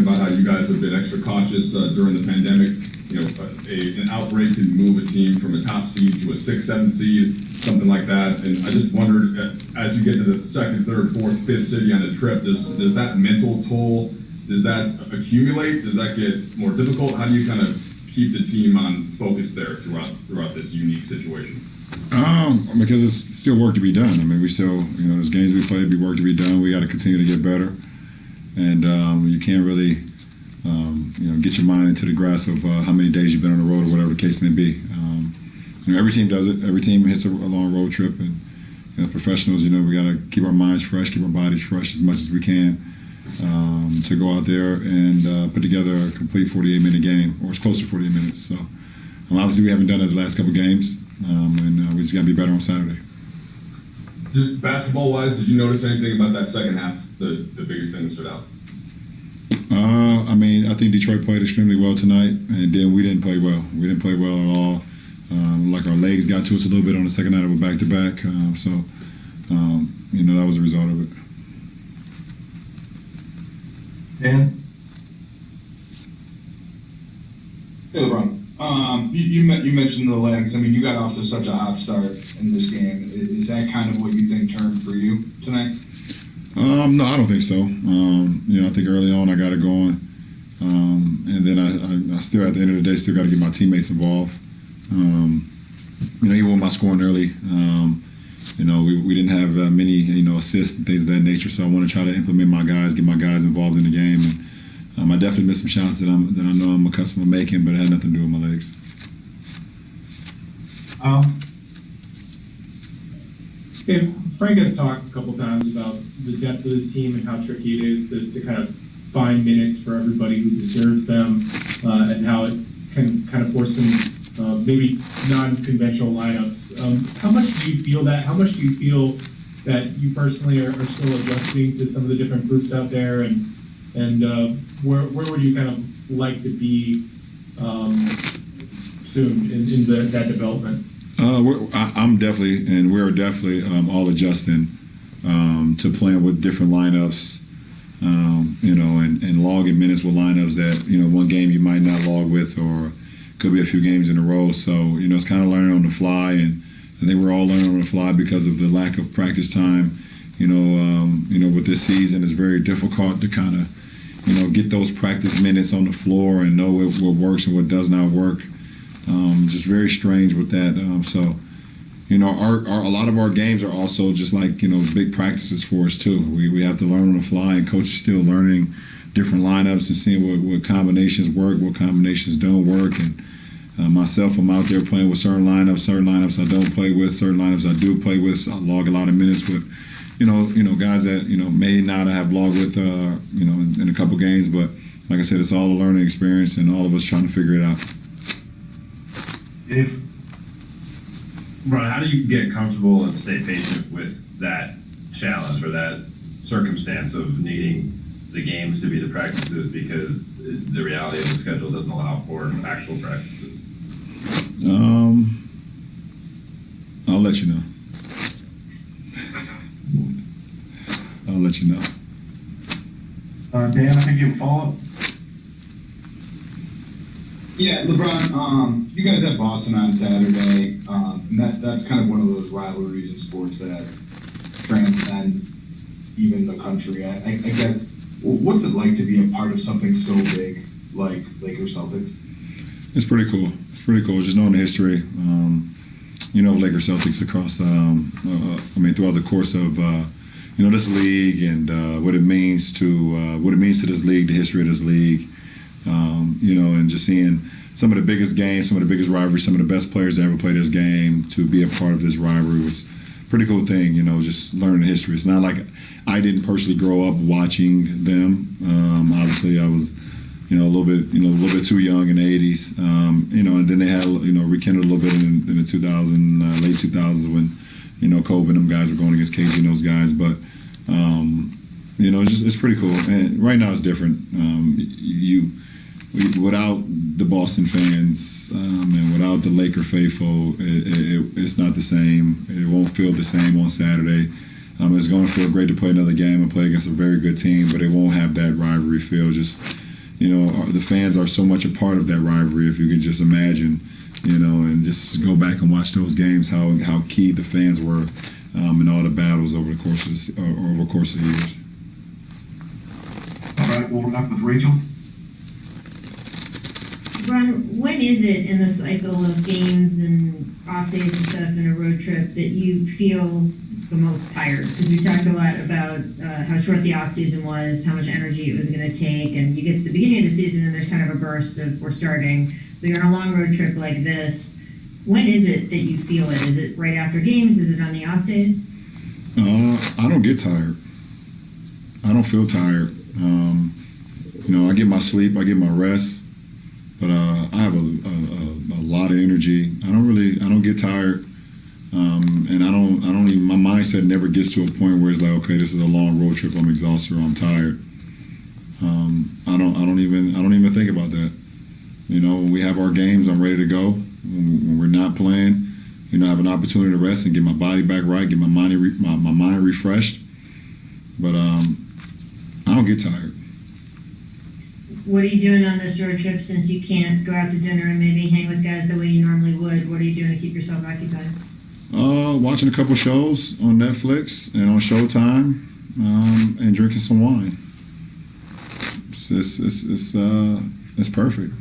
about how you guys have been extra cautious during the pandemic. You know, an outbreak can move a team from a top seed to a 6th, 7th seed, something like that. And I just wondered, as you get to the 2nd, 3rd, 4th, 5th city on the trip, does that mental toll, does that accumulate? Does that get more difficult? How do you kind of keep the team on focus there throughout this unique situation? Because it's still work to be done. I mean, we still, there's games we play, be work to be done. We got to continue to get better. And you can't really, get your mind into the grasp of how many days you've been on the road or whatever the case may be. Every team does it. Every team hits a long road trip. And, professionals, we got to keep our minds fresh, keep our bodies fresh as much as we can to go out there and put together a complete 48-minute game, or as close to 48 minutes. So obviously we haven't done it the last couple games, and we just got to be better on Saturday. Just basketball-wise, did you notice anything about that second half, the biggest thing that stood out? I think Detroit played extremely well tonight, and then we didn't play well. We didn't play well at all. Like our legs got to us a little bit on the second night of a back-to-back. That was the result of it. Dan? Hey, LeBron. You mentioned the legs. I mean, you got off to such a hot start in this game. Is that kind of what you think turned for you tonight? No, I don't think so. I think early on I got it going. And then I still, at the end of the day, still got to get my teammates involved. Even with my scoring early, we didn't have many, assists and things of that nature. So I want to try to implement my guys, get my guys involved in the game. And I definitely missed some shots that I know I'm accustomed to making, but it had nothing to do with my legs. Frank has talked a couple times about the depth of this team and how tricky it is to kind of find minutes for everybody who deserves them, and how it can kind of force some maybe non-conventional lineups. How much do you feel that? How much do you feel that you personally are still adjusting to some of the different groups out there, and where would you kind of like to be soon in that development? I'm definitely, and we're definitely all adjusting to playing with different lineups, and logging minutes with lineups that, one game you might not log with, or could be a few games in a row. So, it's kind of learning on the fly, and I think we're all learning on the fly because of the lack of practice time. With this season, it's very difficult to kind of, get those practice minutes on the floor and know what works and what does not work. Just very strange with that. A lot of our games are also just like, big practices for us too. We have to learn on the fly, and coach is still learning different lineups and seeing what combinations work, what combinations don't work. And myself, I'm out there playing with certain lineups I don't play with, certain lineups I do play with. So I log a lot of minutes with, guys that, may not have logged with, in a couple games. But like I said, it's all a learning experience, and all of us trying to figure it out. Ron, how do you get comfortable and stay patient with that challenge or that circumstance of needing the games to be the practices because the reality of the schedule doesn't allow for actual practices? I'll let you know. I'll let you know. Dan, I think you have a follow-up. Yeah, LeBron, you guys have Boston on Saturday, and that's kind of one of those rivalries in sports that transcends even the country. I guess, what's it like to be a part of something so big like Lakers Celtics? It's pretty cool. Just knowing the history, Lakers Celtics across, throughout the course of, this league, and what it means to this league, the history of this league. And just seeing some of the biggest games, some of the biggest rivalries, some of the best players that ever played this game to be a part of this rivalry was a pretty cool thing, just learning the history. It's not like I didn't personally grow up watching them. Obviously I was, a little bit too young in the 80s. And then they had, rekindled a little bit in the late 2000s when, Kobe and them guys were going against KG and those guys. But, it's pretty cool. And right now it's different. Without the Boston fans and without the Laker faithful, it's not the same. It won't feel the same on Saturday. It's going to feel great to play another game and play against a very good team, but it won't have that rivalry feel. Just the fans are so much a part of that rivalry. If you could just imagine, and just go back and watch those games, how key the fans were in all the battles over the course of the years. All right, we'll wrap with Rachel. Ron, when is it in the cycle of games and off days and stuff and a road trip that you feel the most tired? Because we talked a lot about how short the off season was, how much energy it was going to take, and you get to the beginning of the season and there's kind of a burst of we're starting. But you're on a long road trip like this. When is it that you feel it? Is it right after games? Is it on the off days? I don't get tired. I don't feel tired. I get my sleep, I get my rest, but I have a lot of energy. I don't get tired, and I don't even. My mindset never gets to a point where it's like, okay, this is a long road trip. I'm exhausted or I'm tired. I don't even think about that. When we have our games, I'm ready to go. When we're not playing, I have an opportunity to rest and get my body back right, get my mind refreshed. But I don't get tired. What are you doing on this road trip since you can't go out to dinner and maybe hang with guys the way you normally would? What are you doing to keep yourself occupied? Watching a couple shows on Netflix and on Showtime, and drinking some wine. It's perfect.